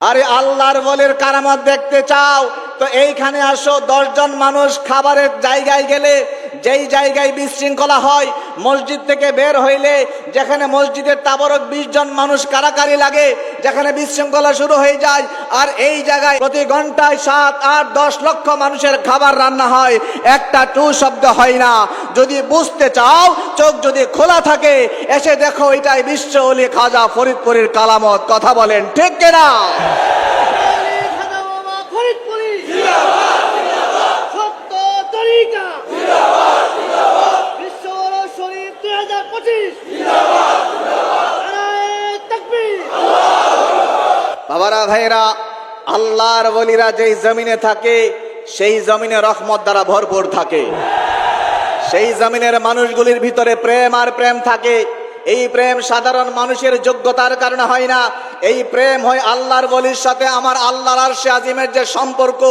আরে আল্লাহর ওলির কারামত দেখতে চাও তো এইখানে আসো। 10 জন মানুষ খাবারের জায়গায় গেলে যেই জায়গায় বিশৃঙ্খলা হয়, মসজিদ থেকে বের হইলে যেখানে মসজিদের তাবরক 20 জন মানুষ কারাকারি লাগে, যেখানে বিশৃঙ্খলা শুরু হয়ে যায়, আর এই জায়গায় প্রতি ঘন্টায় 7, 8, 10 লক্ষ মানুষের খাবার রান্না হয়, একটা টু শব্দ হয় না। যদি বুঝতে চাও, চোখ যদি খোলা থাকে, এসে দেখো এটাই বিশ্ব ওলি খাজা ফরিদপুরের কালামত। কথা বলেন ঠিক কিনা? বাবারা ভাইরা, আল্লাহর ওলিরা যেই জমিনে থাকে সেই জমিনে রহমত দ্বারা ভরপুর থাকে। সেই জমিনের মানুষগুলির ভিতরে প্রেম আর প্রেম থাকে। এই প্রেম সাধারণ মানুষের যোগ্যতার কারণে হয় না, এই প্রেম হয় আল্লাহর ওলির সাথে আমার আল্লাহর আরশে আজিমের যে সম্পর্ক,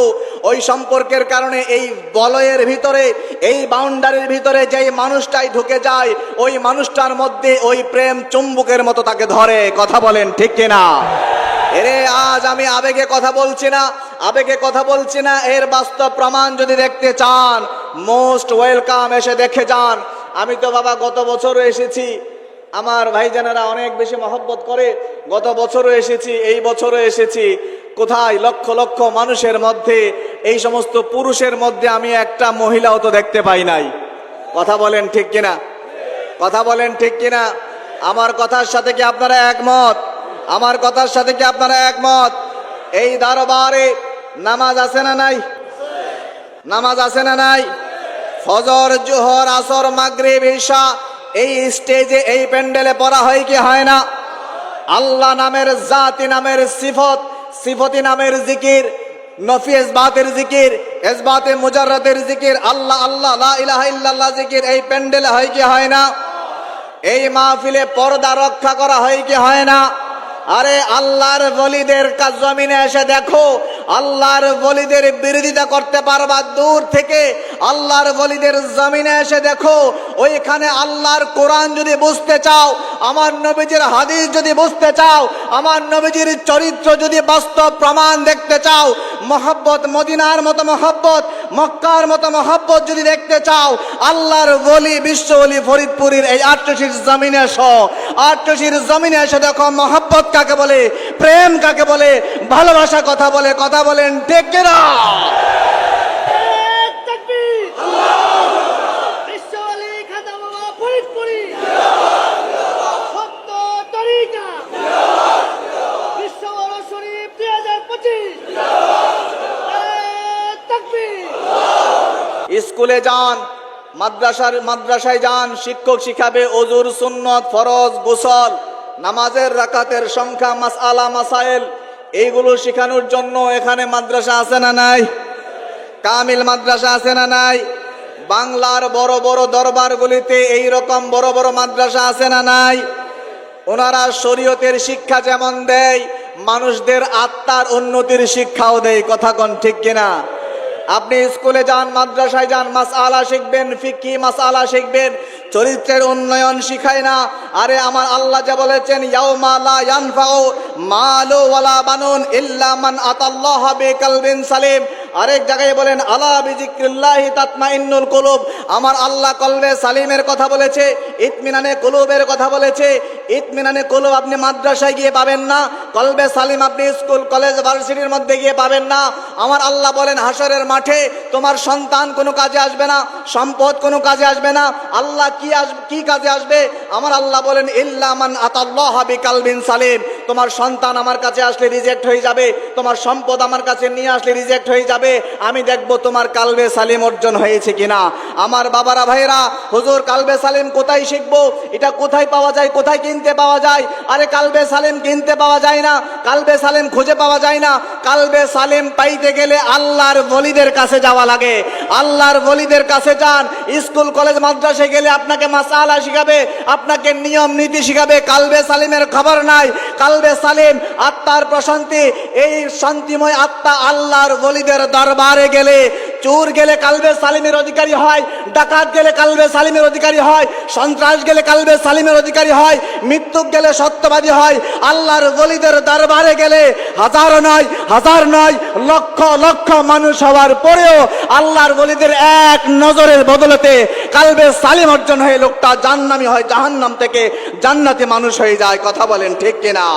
ওই সম্পর্কের কারণে এই বলয়ের ভিতরে, এই বাউন্ডারির ভিতরে যেই মানুষটাই ঢুকে যায়, ওই মানুষটার মধ্যে ওই প্রেম চুম্বকের মতো তাকে ধরে। কথা বলেন ঠিক কিনা? এরে আজ আমি আবেগে কথা বলছি না, আবেগে কথা বলছি না, এর বাস্তব প্রমাণ যদি দেখতে চান, মোস্ট ওয়েলকাম, এসে দেখে যান। আমি তো বাবা গত বছরও এসেছি, আমার ভাইজানেরা অনেক বেশি মহব্বত করে, গত বছরও এসেছি, এই বছরও এসেছি। কোথায় লক্ষ লক্ষ মানুষের মধ্যে, এই সমস্ত পুরুষের মধ্যে আমি একটা মহিলাও তো দেখতে পাই নাই। কথা বলেন ঠিক কিনা? কথা বলেন ঠিক কিনা? আমার কথার সাথে কি আপনারা একমত? আমার কথার সাথে কি আপনারা একমত? এই দরবারে নামাজ আছে না নাই? নামাজ আছে না নাই? ফজর, জোহর, আসর, মাগরিব, ইশা এই স্টেজে, এই প্যান্ডেলে পড়া হয় কি হয় না? আল্লাহ নামের জাতি নামের সিফত, সিফতি নামের জিকির, নফি ইসবাতের জিকির, ইসবাতে মুজাররাদের জিকির, আল্লাহ আল্লাহ লা ইলাহা ইল্লাল্লাহ জিকির এই প্যান্ডেলে হয় কি হয় না? এই মাহফিলে পর্দা রক্ষা করা হয় কি হয় না? আরে আল্লাহর ওলিদের জমিনে এসে দেখো, আল্লাহর ওলিদের বিরোধিতা করতে পারবা দূর থেকে। আল্লাহর ওলিদের জমিনে এসে দেখো, ওইখানে আল্লাহর কোরআন যদি বুঝতে চাও, আমার নবীজির হাদিস যদি বুঝতে চাও, আমার নবীজির চরিত্র যদি বাস্তব প্রমাণ দেখতে চাও, মহব্বত, মদিনার মতো মহব্বত, মক্কার মতো মহব্বত যদি দেখতে চাও, আল্লাহর ওলি, বিশ্ব ওলি ফরিদপুরের এই 88 জমিনে এসো। 88 জমিনে এসে দেখো মহব্বত কাকে বলে, প্রেম কাকে বলে, ভালোবাসা কথা বলে। কথা বলেন ঠিক কিনা? স্কুলে যান, মাদ্রাসায় যান, শিক্ষক শিখাবে ওযুর সুন্নত, ফরজ, গোসল, নামাজের রাকাতের সংখ্যা, মাসআলা, মাসাইল, এইগুলো শেখানোর জন্য এখানে মাদ্রাসা আছে না নাই? কামিল মাদ্রাসা আছে না নাই? বাংলার বড় বড় দরবারগুলিতে এই রকম বড় বড় মাদ্রাসা আছে না নাই? ওনারা শরীয়তের শিক্ষা যেমন দেয়, মানুষদের আত্মার উন্নতির শিক্ষাও দেয়। কথা কোন ঠিক কিনা? আপনি স্কুলে যান, মাদ্রাসায় যান, মাসআলা শিখবেন, ফিকহি মাসআলা শিখবেন, চরিত্রের উন্নয়ন শিখায় না। আরে আমার আল্লাহ যা বলেছেন, ইয়াউমা লা ইয়ানফাউ মালু ওয়ালা বানুন ইল্লা মান আতাল্লাহা বিকলবিন সালিম। আরেক জায়গায় বলেন, আলা বিযিকরিল্লাহি তাতমাইন্নুল কুলুব। আমার আল্লাহ কলবে সালিমের কথা বলেছে, ইতমিনানে কুলুবের কথা বলেছে। ইতমিনানে কুলুব আপনি মাদ্রাসায় গিয়ে পাবেন না, কলবে সালিম আপনি স্কুল, কলেজ, ভার্সিটির মধ্যে গিয়ে পাবেন না। আমার আল্লাহ বলেন, হাসরের মাঠে তোমার সন্তান কোনো কাজে আসবে না, সম্পদ কোনো কাজে আসবে না। আল্লাহ কি কাজে আসবে? আমার আল্লাহ বলেন, ইল্লা মান আতাল্লাহা বিকলবিন সালিম। তোমার সন্তান আমার কাছে আসলে রিজেক্ট হয়ে যাবে, তোমার সম্পদ আমার কাছে নিয়ে আসলে রিজেক্ট হয়ে যাবে। আমি দেখবো তোমার কালবে সালিম অর্জন হয়েছে কিনা। আমার বাবারা ভাইরা, হুজুর কালবে সালিম কোথায় শিখবো? এটা কোথায় পাওয়া যায়? কোথায় কিনতে পাওয়া যায়? আরে কালবে সালিম কিনতে পাওয়া যায় না, কালবে সালিম খুঁজে পাওয়া যায় না। কালবে সালিম পাইতে গেলে আল্লাহর ওলিদের কাছে যাওয়া লাগে। আল্লাহর ওলিদের কাছে যান। স্কুল, কলেজ, মাদ্রাসায় গেলে আপনাকে মাসআলা শিখাবে, আপনাকে নিয়ম নীতি শিখাবে। কালবে সালিমের খবর নাই। কালবে সালিম আত্মার প্রশান্তি, এই শান্তিময় আত্মা আল্লাহর ওলিদের দরবারে গেলে চোর গেলে কালবে সালিমের অধিকারী হয়, ডাকাত গেলে কালবে সালিমের অধিকারী হয়, সন্ত্রাস গেলে কালবে সালিমের অধিকারী হয়, মৃত্যুক গেলে সত্যবাদী হয়। আল্লাহর ওলিদের দরবারে গেলে হাজার নয় লক্ষ লক্ষ মানুষ হওয়ার পরেও আল্লাহর ওলিদের এক নজরের বদলতে কালবে সালিম অর্জন হয়ে লোকটা জাহান্নামী হয়, জাহান্নাম থেকে জান্নাতে মানুষ হয়ে যায়। কথা বলেন ঠিক কিনা?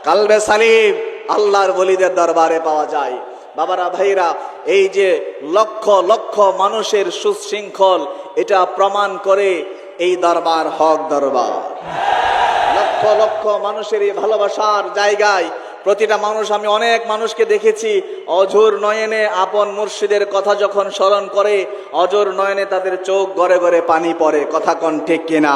কালবে সালিম আল্লাহর ওলিদের দরবারে পাওয়া যায়। বাবারা ভাইরা, এই যে লক্ষ লক্ষ মানুষের সুশৃঙ্খল, এটা প্রমাণ করে এই দরবার হক দরবার। লক্ষ লক্ষ মানুষের এই ভালোবাসার জায়গায় প্রতিটা মানুষ, আমি অনেক মানুষকে দেখেছি অঝোর নয়নে আপন মুর্শিদের কথা যখন স্মরণ করে, অঝোর নয়নে তাদের চোখ গড়ে গড়ে পানি পড়ে। কথা কোন ঠিক কিনা?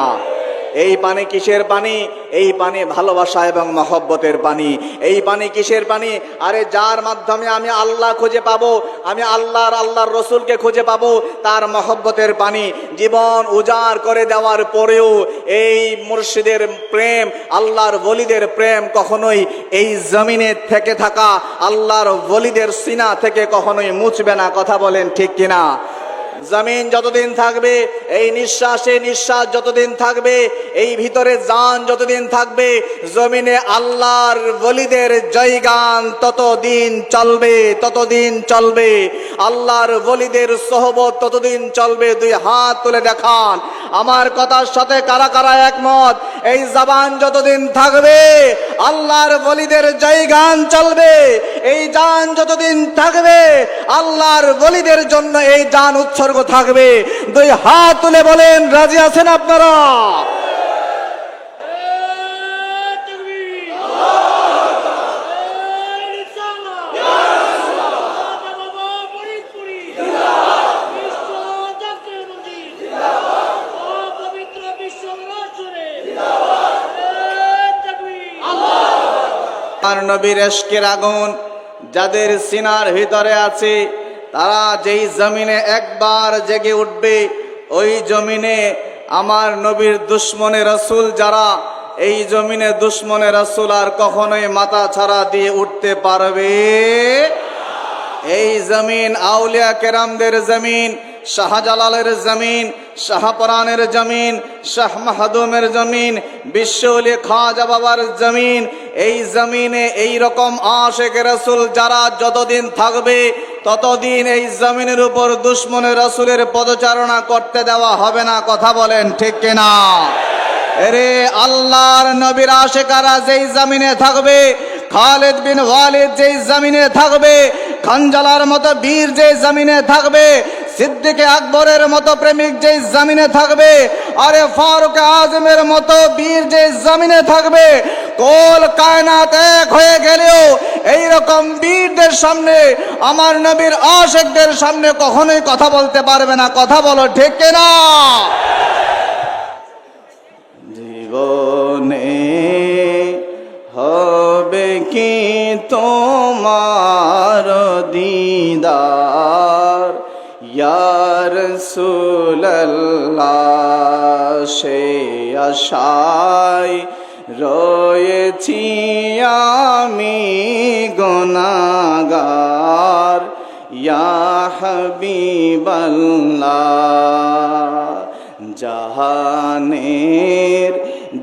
এই পানি কিসের পানি? এই পানি ভালোবাসা এবং মহব্বতের পানি। এই পানি কিসের পানি? আরে যার মাধ্যমে আমি আল্লাহ খুঁজে পাবো, আমি আল্লাহর রসুলকে খুঁজে পাবো, তার মহব্বতের পানি। জীবন উজাড় করে দেওয়ার পরেও এই মুর্শিদের প্রেম, আল্লাহর ওলিদের প্রেম কখনোই এই জমিনে থেকে থাকা আল্লাহর ওলিদের সিনা থেকে কখনোই মুছবে না। কথা বলেন ঠিক কিনা? জমিন যতদিন থাকবে, এই নিঃশ্বাসে নিঃশ্বাস যতদিন থাকবে, এই ভিতরে জান যতদিন থাকবে, জমিনে আল্লাহর ওলিদের জয়গান ততদিন চলবে। আল্লাহর ওলিদের সোহবত ততদিন চলবে। দুই হাত তুলে দেখান আমার কথার সাথে কারা কারা একমত? এই জবান যতদিন থাকবে আল্লাহর ওলিদের জয়গান চলবে। এই জান যতদিন থাকবে আল্লাহর ওলিদের জন্য এই জান উৎসর্গ থাকবে। দুই হাত তুলে বলেন, রাজি আছেন আপনারা? আর নবীর ইশকের আগুন যাদের সিনার ভিতরে আছে, তারা যেই জমিনে একবার জেগে উঠবে, ওই জমিনে আমার নবীর দুশ্মনে রসুল যারা, এই জমিনে দুশ্মনে রসুল আর কখনোই মাথা ছাড়া দিয়ে উঠতে পারবে। এই জমিন আউলিয়া কেরামদের জমিন, শাহজালালের জমিন, শাহপরানের জমিন, শাহ মাহদুমের জমিন, বিশ্বলি খাজা বাবার জমিন। এই জমিনে এই রকম আশিক রাসূল যারা যতদিন থাকবে ততদিন এই জমিনের উপর দুশমনে রাসূলের পদচারণা করতে দেওয়া হবে না। কথা বলেন ঠিক কিনা? এরে আল্লাহর নবীর আশিকারা যেই জমিনে থাকবে, খালিদ বিন ওয়ালিদ যেই জমিনে থাকবে, খানজালার মতো বীর যেই জমিনে থাকবে, সিদ্দিক আকবরের মতো প্রেমিক যেই জমিনে থাকবে, আরে ফারুক আজমের মতো বীর যেই জমিনে থাকবে, কোল কায়নাত এক হয়ে গেলেও এই রকম বীরদের সামনে, আমার নবীর আশিকদের সামনে কখনোই কথা বলতে পারবে না। কথা বলো ঠিক কিনা? জীবনে হবে কি তোমার দিদার, ইয়া রাসূলুল্লাহ, সে আশায় রয়েছি আমি গুনাহগার, ইয়া হাবিবাল্লাহ। জাহানের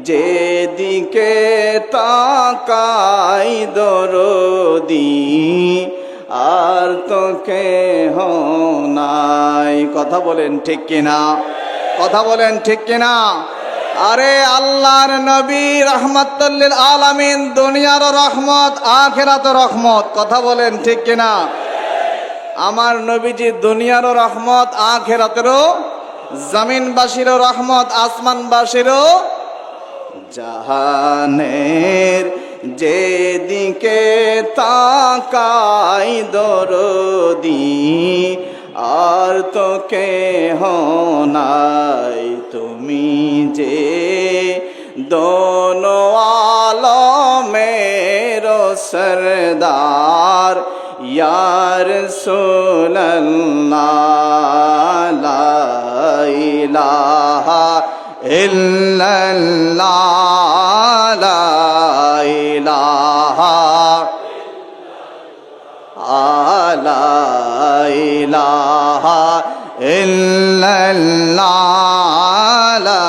যেদিকে তাকাই দরদি, আর তো কেহ নাই। কথা বলেন ঠিক কিনা? কথা বলেন ঠিক কিনা? আরে আল্লাহর নবী রাহমাতুল লিল আলামিন, দুনিয়ার রহমত আখিরাতের রহমত। কথা বলেন ঠিক কিনা? আমার নবীজি দুনিয়ারও রহমত, আখিরাতেরও, জমিনবাসীরও রহমত, আসমানবাসীরও। জাহানের যেদিকে তাকাই দরদি, আর তো কেহ নাই। তুমি যে দোনো আলমের সরদার, ইয়া রাসূলুল্লাহ, লা ইলাহা ইল্লাল্লাহ লা ইলাহা লা ইলাহা ইল্লাল্লাহ লা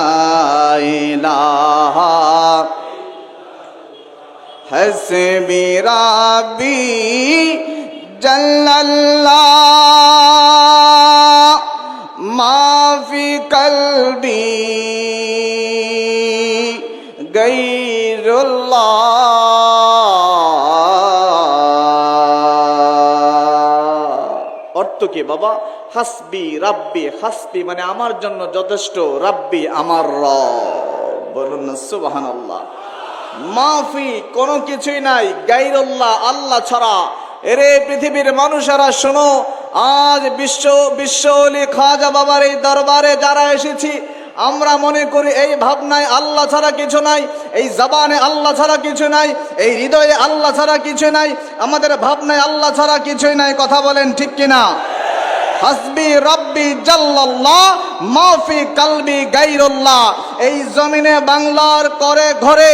ইলাহা হাসবি রাব্বি জাল্লাল্লাহ মা ফি কলবি গায়রুল্লাহ। অর্থ কি বাবা? হাসবি রাব্বি, হাসবি মানে আমার জন্য যথেষ্ট, রাব্বি আমার রব। বলুন না সুবহানাল্লাহ। মাফি কোনো কিছুই নাই, গায়রুল্লাহ আল্লাহ ছাড়া। এরে পৃথিবীর মানুষেরা শোনো, আজ বিশ্বওয়ালি খাজা বাবার এই দরবারে যারা এসেছি, আমরা মনে করি এই ভাবনায় আল্লাহ ছাড়া কিছু নাই, এই জবানে আল্লাহ ছাড়া কিছু নাই, এই হৃদয়ে আল্লাহ ছাড়া কিছু নাই, আমাদের ভাবনায় আল্লাহ ছাড়া কিছুই নাই। কথা বলেন ঠিক কিনা? হাসবি রাব্বি জাল্লাল্লাহ মাফি কালবি গায়রুল্লাহ। এই জমিনে বাংলার করে ঘরে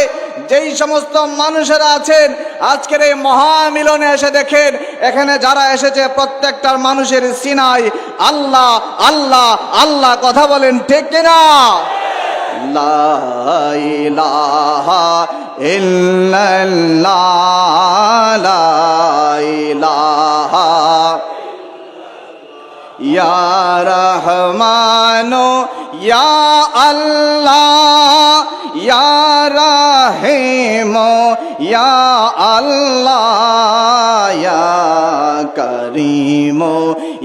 যেই সমস্ত মানুষেরা আছেন, আজকের এই মহামিলনে এসে দেখেন, এখানে যারা এসেছে প্রত্যেকটার মানুষের সিনাই আল্লাহ আল্লাহ আল্লাহ। কথা বলেন ঠিক কিনা? লা ইলাহা ইল্লাল্লাহ লা ইলাহা ইয়া রহমানো ইয়া আল্লাহ ইয়া রাহিমো ইয়া আল্লাহ ইয়া করিমো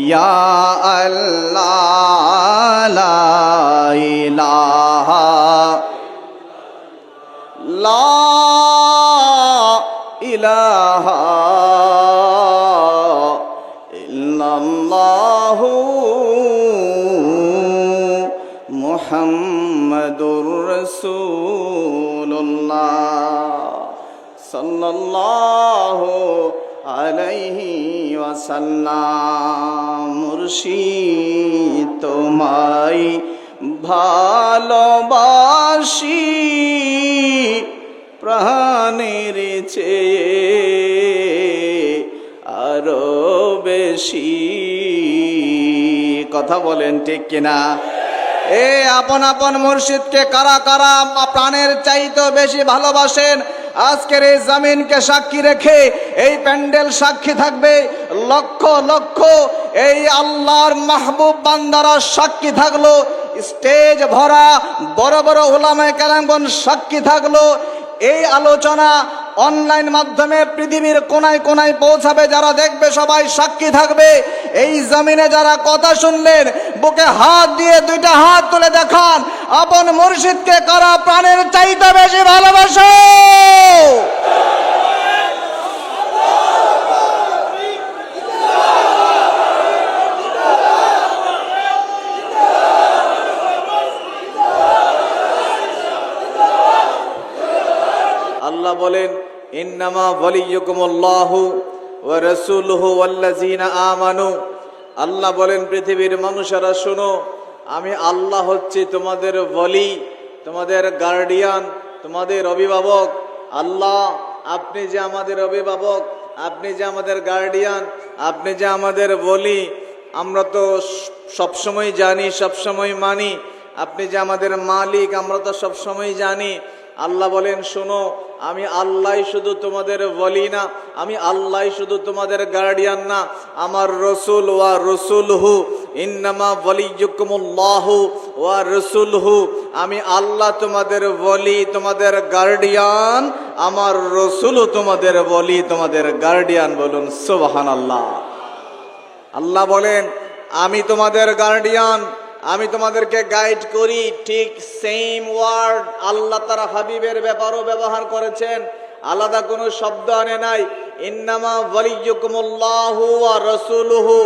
ইয়া আল্লাহ লা ইলাহা লা ইলাহা ইল্লাল্লাহু মুহাম্মাদুর রাসূলুল্লাহ সাল্লাল্লাহু আলাইহি ওয়াসাল্লাম। মুর্শিদ তোমায় ভালোবাসি প্রাণের চেয়ে আরো বেশি। কথা বলেন ঠিক কিনা? এ আপন আপন মুর্শিদকে কারা কারা প্রাণের চাইতে বেশি ভালোবাসেন? আজকের এই জমিনকে সাক্ষী রেখে এই প্যান্ডেল সাক্ষী থাকবে, লক্ষ লক্ষ এই আল্লাহর মাহবুব বান্দারা সাক্ষী থাকলো, স্টেজ ভরা বড় বড় উলামায়ে কেরামগণ সাক্ষী থাকলো। এই আলোচনা অনলাইন মাধ্যমে পৃথিবীর কোনায় কোনায় পৌঁছাবে, যারা দেখবে সবাই সাক্ষী থাকবে। এই জমিনে যারা কথা শুনলেন, বুকে হাত দিয়ে দুইটা হাত তুলে দেখান, আপন মুর্শিদকে কারা প্রাণের চাইতে বেশি ভালোবাসো? আল্লাহ বলেন, ইন্নামা ওয়ালিয়্যুকুমুল্লাহু ওয়া রাসূলুহু ওয়াল্লাযীনা আমানু। আল্লাহ বলেন, পৃথিবীর মানুষেরা শোনো, আমি আল্লাহ হচ্ছি তোমাদের ওয়ালি, তোমাদের গার্ডিয়ান, তোমাদের অভিভাবক। আল্লাহ, আপনি যে আমাদের অভিভাবক, আপনি যে আমাদের গার্ডিয়ান, আপনি যে আমাদের ওয়ালি, আমরা তো সবসময় জানি, সবসময় মানি। আপনি যে আমাদের মালিক, আমরা তো সবসময় জানি। আল্লাহ বলেন, শোনো, আমি আল্লাহই শুধু তোমাদের ওয়ালি না, আমি আল্লাহই শুধু তোমাদের গার্ডিয়ান না, আমার রসুল ওয়া রসুলহু, ইন্নামা ওয়ালিয়্যুকুমুল্লাহু ওয়া রসুলহু। আমি আল্লাহ তোমাদের ওয়ালি, তোমাদের গার্ডিয়ান, আমার রসুলও তোমাদের ওয়ালি, তোমাদের গার্ডিয়ান। বলুন সুবহানাল্লাহ। আল্লাহ বলেন, আমি তোমাদের গার্ডিয়ান, আমি তোমাদেরকে গাইড করি। ঠিক সেম ওয়ার্ড আল্লাহ তার হাবিবের ব্যাপারও ব্যবহার করেছেন, আলাদা কোনো শব্দ আনে নাই। ইন্নামা ওয়ালিয়্যুকুমুল্লাহু ওয়া রাসূলুহু,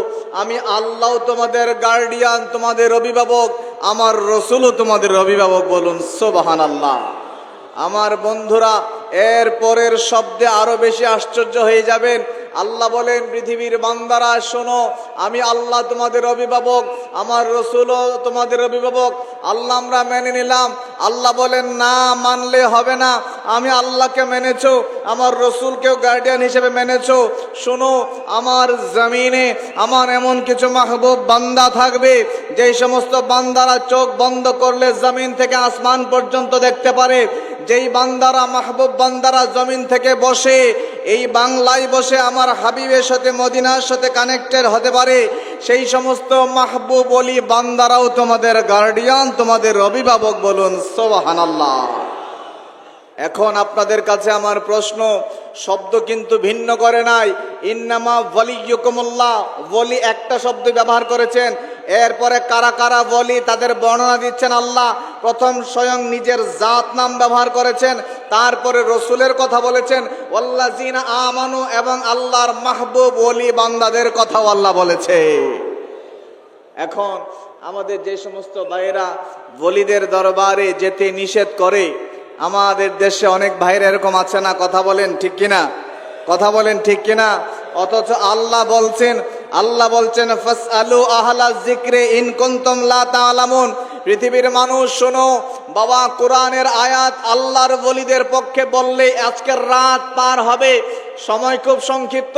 আমি আল্লাহ তোমাদের গার্ডিয়ান, তোমাদের অভিভাবক, আমার রসুলও তোমাদের অভিভাবক। বলুন সুবহানাল্লাহ। আমার বন্ধুরা, এর পরের শব্দে আরো বেশি আশ্চর্য হয়ে যাবেন। আল্লাহ বলেন পৃথিবীর বান্দারা শোনো, আমি আল্লাহ তোমাদের অভিভাবক, আমার রসুলও তোমাদের অভিভাবক। আল্লাহ আমরা মেনে নিলাম। আল্লাহ বলেন না, মানলে হবে না। আমি আল্লাহকে মেনেছো, আমার রসুলকেও গার্ডিয়ান হিসেবে মেনেছো। শোনো, আমার জমিনে আমার এমন কিছু মাহবুব বান্দা থাকবে, যেই সমস্ত বান্দারা চোখ বন্ধ করলে জমিন থেকে আসমান পর্যন্ত দেখতে পারে। যেই বান্দারা মাহবুব বান্দারা জমিন থেকে বসে, এই বাংলায় বসে আমার হাবিবের সাথে মদিনার সাথে কানেক্টেড হতে পারে, সেই সমস্ত মাহবুব ওলি বান্দারাও তোমাদের গার্ডিয়ান, তোমাদের অভিভাবক। বলুন সুবহানাল্লাহ। এখন আপনাদের কাছে আমার প্রশ্ন, শব্দ কিন্তু ভিন্ন করে নাই। ইন্নামা ওয়ালিয়ুকুমুল্লাহ, ওলি একটা শব্দ ব্যবহার করেছেন। এরপরে কারা কারা ওলি তাদের বর্ণনা দিচ্ছেন আল্লাহ। প্রথম স্বয়ং নিজের জাত নাম ব্যবহার করেছেন, তারপরে রসুলের কথা বলেছেন, ওয়াল্লাযিনা আমানু, এবং আল্লাহর মাহবুব ওলি বান্দাদের কথাও আল্লাহ বলেছে। এখন আমাদের যে সমস্ত ভাইয়েরা ওলিদের দরবারে যেতে নিষেধ করে, আমাদের দেশে অনেক ভাইরা এরকম আছে না? কথা বলেন ঠিক কিনা? কথা বলেন ঠিক কিনা? অথচ আল্লাহ বলছেন ফাসআলু আহলা যিকরি ইন কুনতুম লা তা'লামুন। পৃথিবীর মানুষ শোনো, বাবা কোরআনের আয়াত আল্লাহর ওলিদের পক্ষে বললে আজকের রাত পার হবে, সময় খুব সংক্ষিপ্ত।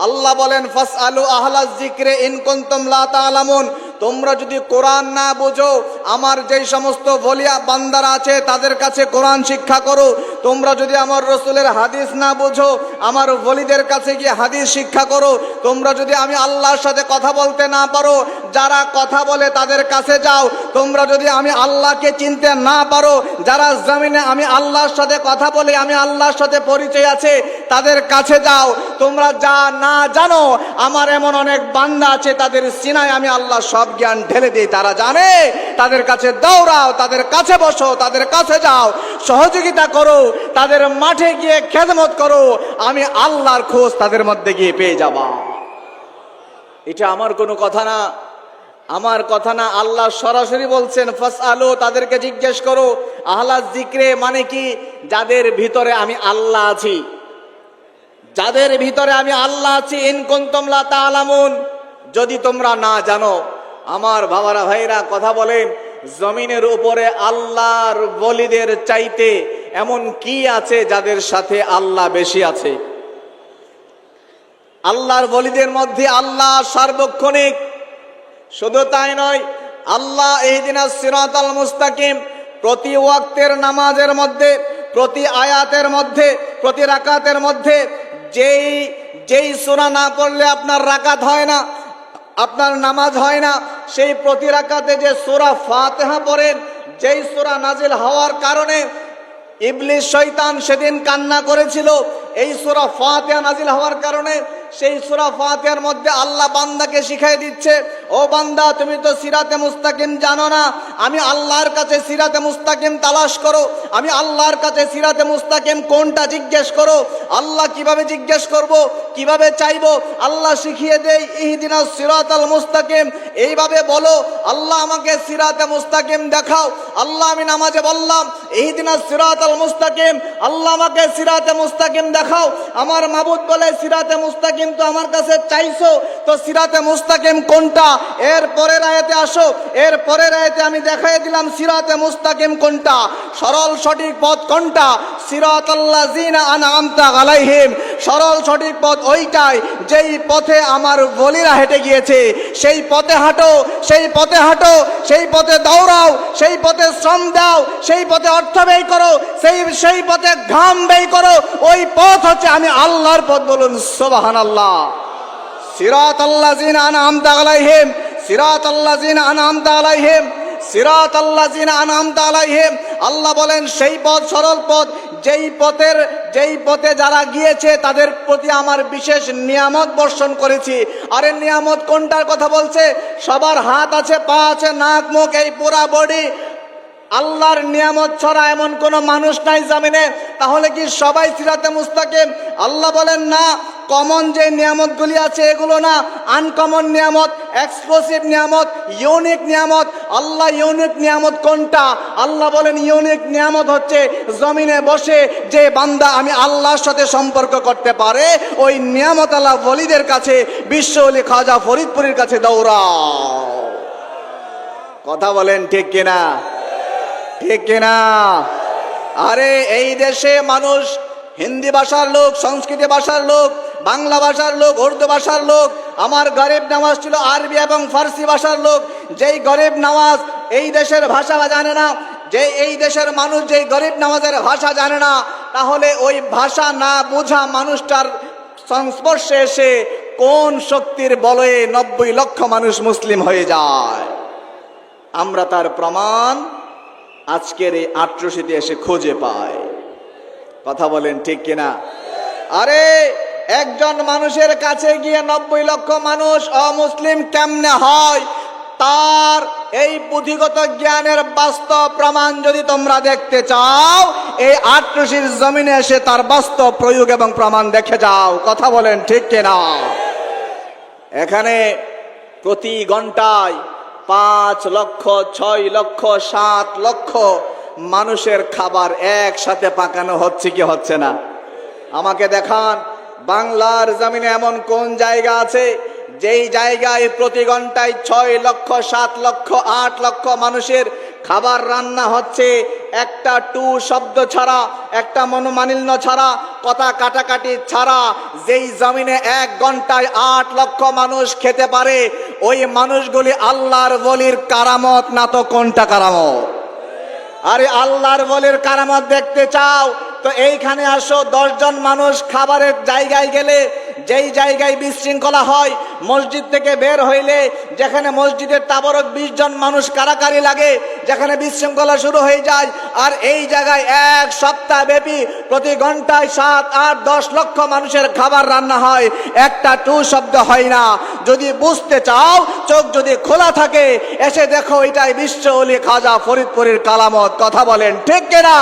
আল্লাহ বলেন ফাসআলু আহলা যিকরি ইন কুনতুম লা তা'লামুন। তোমরা যদি কোরআন না বুঝো, আমার যেই সমস্ত ওলিয়া বান্দারা আছে তাদের কাছে কোরআন শিক্ষা করো। তোমরা যদি আমার রসুলের হাদিস না বুঝো, আমার ওলিদের কাছে গিয়ে হাদিস শিক্ষা করো। তোমরা যদি আমি আল্লাহর সাথে কথা বলতে না পারো, যারা কথা বলে তাদের কাছে যাও। তোমরা যদি আমি আল্লাহকে চিনতে না পারো, যারা জমিনে আমি আল্লাহর সাথে কথা বলে আমি আল্লাহর সাথে পরিচয় আছে, তাদের কাছে যাও। তোমরা যা না জানো, আমার এমন অনেক বান্দা আছে তাদের সিনায় আমি আল্লাহ সব জ্ঞান ঢেলে দিই, তারা জানে। তাদের কাছে দৌড়াও, তাদের কাছে বসো, তাদের কাছে যাও, সহযোগিতা করো, তাদের মাঠে গিয়ে খেদমত করো। আমি আল্লাহর খোঁজ তাদের মধ্যে গিয়ে পেয়ে যাবা। এটা আমার কোনো কথা না, আমার কথা না। আল্লাহ সরাসরি বলছেন ফাসআলু, তাদেরকে জিজ্ঞেস করো। আহলা যিকরে মানে কি? যাদের ভিতরে আমি আল্লাহ আছি, যাদের ভিতরে আমি আল্লাহ আছি। ইন কুনতুম লা তা'লামুন, যদি তোমরা না জানো। আমার বাবারা ভাইরা কথা বলেন, জমিনের উপরে আল্লাহর ওলিদের চাইতে এমন কি আছে যাদের সাথে আল্লাহ বেশি আছে? আল্লাহর ওলিদের মধ্যে আল্লাহ সার্বক্ষণিক। শুধু তাই নয়, আল্লাহ ইহদিনাস সিরাতাল মুস্তাকিম, প্রতি ওয়াক্তের নামাজের মধ্যে, প্রতি আয়াতের মধ্যে, প্রতি রাকাতের মধ্যে যেই সূরা না পড়লে আপনার রাকাত হয় না, আপনার নামাজ হয় না, সেই প্রতি রাকাতে যে সূরা ফাতিহা পড়েন, যেই সূরা নাজিল হওয়ার কারণে ইবলিস শয়তান সেদিন কান্না করেছিল, এই সূরা ফাতিহা নাজিল হওয়ার কারণে। সেই সূরা ফাতিহার মধ্যে আল্লাহ বান্দাকে শিখাই দিচ্ছে, ও বান্দা তুমি তো সিরাতে মুস্তাকিম জানো না, আমি আল্লাহর কাছে সিরাতে মুস্তাকিম তালাশ করো। আমি আল্লাহর কাছে সিরাতে মুস্তাকিম কোনটা জিজ্ঞেস করো। আল্লাহ কিভাবে জিজ্ঞেস করব, কিভাবে চাইবো? আল্লাহ শিখিয়ে দেয় ইহদিনাস সিরাতাল মুস্তাকিম, এইভাবে বলো আল্লাহ আমাকে সিরাতে মুস্তাকিম দেখাও। আল্লাহ আমি নামাজে বললাম ইহদিনাস সিরাতাল মুস্তাকিম, আল্লাহ আমাকে সিরাতে মুস্তাকিম দেখাও। আমার মাবুদ বলে সিরাতে মুস্তাকিম তো আমার কাছে চাইছো, তো সিরাতে মুস্তাকিম কোনটা? এর পরের আয়াতে আসো, এর পরের আয়াতে আমি দেখাই দিলাম সিরাতে মুস্তাকিম কোনটা, সরল সঠিক পথ কোনটা। সিরাতাল্লাযিনা আনআমতা আলাইহিম, সরল সঠিক পথ ওইটাই যেই পথে আমার ওলিরা হেঁটে গিয়েছে। সেই পথে হাঁটো, সেই পথে হাঁটো, সেই পথে দৌড়াও, সেই পথে শ্রম দাও, সেই পথে অর্থ ব্যয় করো, সেই পথে ঘাম ব্যয় করো। ওই পথ হচ্ছে আমি আল্লাহর পথ। বলুন সুবহানাল্লাহ। সিরাতাল্লাযিনা আনআমতা আলাইহিম, সিরাতাল্লাযিনা আনআমতা আলাইহিম, সিরাতাল্লাযিনা আনআমতা আলাইহিম। আল্লাহ বলেন সেই পথ সরল পথ, যেই পথে যারা গিয়েছে তাদের প্রতি আমার বিশেষ নিয়ামত বর্ষণ করেছি। আরে নিয়ামত কোনটার কথা বলছে? সবার হাত আছে, পা আছে, নাক মুখ, এই পুরা বডি, আল্লাহর নিয়ামত ছাড়া এমন কোন মানুষ নাই জমিনে। তাহলে কি সবাই সিরাতে মুস্তাকিম? আল্লাহ বলেন না, কমন যে নিয়ামতগুলি আছে এগুলো না, আনকমন নিয়ামত, এক্সক্লুসিভ নিয়ামত, ইউনিক নিয়ামত। আল্লাহ ইউনিক নিয়ামত কোনটা? আল্লাহ বলেন ইউনিক নিয়ামত হচ্ছে জমিনে বসে যে বান্দা আমি আল্লাহর সাথে সম্পর্ক করতে পারে, ওই নিয়ামত আল্লাহ ওলিদের কাছে, বিশ্ব ওলি খাজা ফরিদপুরের কাছে দৌড়াও। কথা বলেন ঠিক কিনা? ঠিক কিনা? আরে এই দেশে মানুষ হিন্দি ভাষার লোক, সংস্কৃত ভাষার লোক, বাংলা ভাষার লোক, উর্দু ভাষার লোক। আমার গরিব নওয়াজ ছিল আরবি এবং ফার্সি ভাষার লোক। যেই গরিব নওয়াজ এই দেশের ভাষা জানে না, যে এই দেশের মানুষ যেই গরিব নওয়াজের ভাষা জানে না, তাহলে ওই ভাষা না বোঝা মানুষটার সংস্পর্শে এসে কোন শক্তির বলয়ে 90 লক্ষ মানুষ মুসলিম হয়ে যায়। আমরা তার প্রমাণ আজকের এই আট্রসিতে এসে খুঁজে পাই। কথা বলেন ঠিক কিনা? আরে একজন মানুষের কাছে গিয়ে 90 লক্ষ মানুষ অমুসলিম কেমনে হয়, তার এই পুঁথিগত জ্ঞানের বাস্তব প্রমাণ যদি তোমরা দেখতে চাও, এই আট্রসির জমিনে এসে তার বাস্তব প্রয়োগ এবং প্রমাণ দেখে যাও। কথা বলেন ঠিক কিনা? এখানে প্রতি ঘন্টায় 5 লক্ষ, 6 লক্ষ, 7 লক্ষ মানুষের খাবার একসাথে পাকানো হচ্ছে কি হচ্ছে না? আমাকে দেখান বাংলার জমিনে এমন কোন জায়গা আছে যেই জায়গায় প্রতি ঘন্টায় 6 লক্ষ, 7 লক্ষ, 8 লক্ষ মানুষের খাবার রান্না হচ্ছে একটা টু শব্দ ছাড়া, একটা মনোমালিন্য ছাড়া, কথা কাটাকাটি ছাড়া। যেই জমিনে 1 ঘন্টায় 8 লক্ষ মানুষ খেতে পারে, ওই মানুষগুলি আল্লাহর ওলির কারামত না তো কোনটা কারামত? আরে আল্লাহর ওলির কারামত দেখতে চাও তো এইখানে আসো। 10 জন মানুষ খাবারের জায়গায় গেলে, যেই জায়গায় বিশৃঙ্খলা হয়, মসজিদ থেকে বের হইলে যেখানে মসজিদের তাবরক 20 জন মানুষ কারাকারি লাগে, যেখানে বিশৃঙ্খলা শুরু হয়ে যায়, আর এই জায়গায় 1 সপ্তাহ ব্যাপী প্রতি ঘন্টায় 7, 8, 10 লক্ষ মানুষের খাবার রান্না হয়, একটা টু শব্দ হয় না। যদি বুঝতে চাও, চোখ যদি খোলা থাকে, এসে দেখো এটাই বিশ্ব ওলি খাজা ফরিদপুরের কালামত। কথা বলেন ঠিক কিনা?